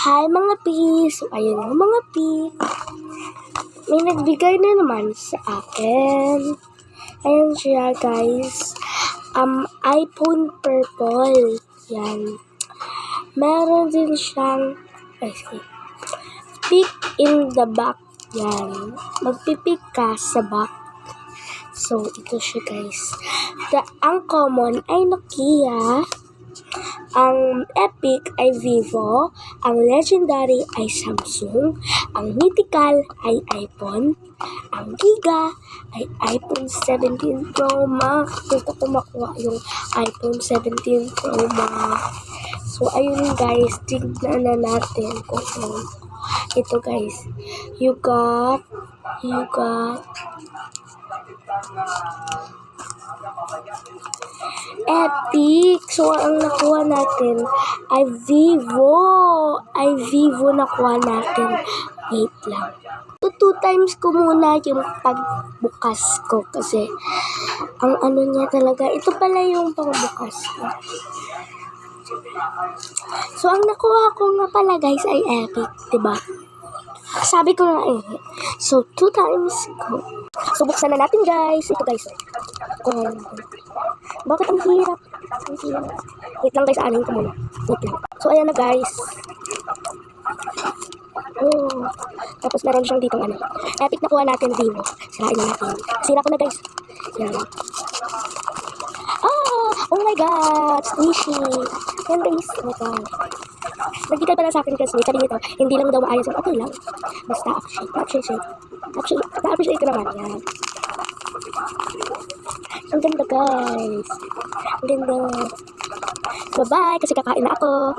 Hi mga P! So ayun nga mga P. May nagbigay na naman sa akin. Ayan siya guys. iPhone purple. Yan. Meron din siyang pick in the back. Yan. Magpipick ka sa back. So ito siya guys. Ang common ay Nokia. Ang epic ay Vivo, ang legendary ay Samsung, ang mythical ay iPhone, ang giga ay iPhone 17 Pro Max. Gusto ko makuha yung iPhone 17 Pro Max. So ayun guys, tignan na natin kung ano. Ito guys, you got epic. So, ang nakuha natin ay Vivo. Nakuha natin. Wait lang. 2 times ko muna yung pagbukas ko kasi ang ano niya talaga. Ito pala yung pangbukas ko. So, ang nakuha ko nga pala guys ay epic. Diba? Sabi ko nga So, 2 times ko. So, buksan na natin guys. Ito guys. Bakit ang hirap? Wait lang guys, aanin ko muna. Wait lang. So, ayan na guys. Oh. Tapos meron siyang ditong epic na kuha natin, Vivo. Sirain na natin. Sira ko na guys. Yan. Oh my God! Squishy. Yan guys. Oh my God. Nagbigay pala sa akin kasi sabi nito, hindi lang daw maayos. Okay lang. Basta appreciate. Na-appreciate ko naman. Yan. Ang ganda guys. Ang ganda. Bye-bye kasi kakain na ako.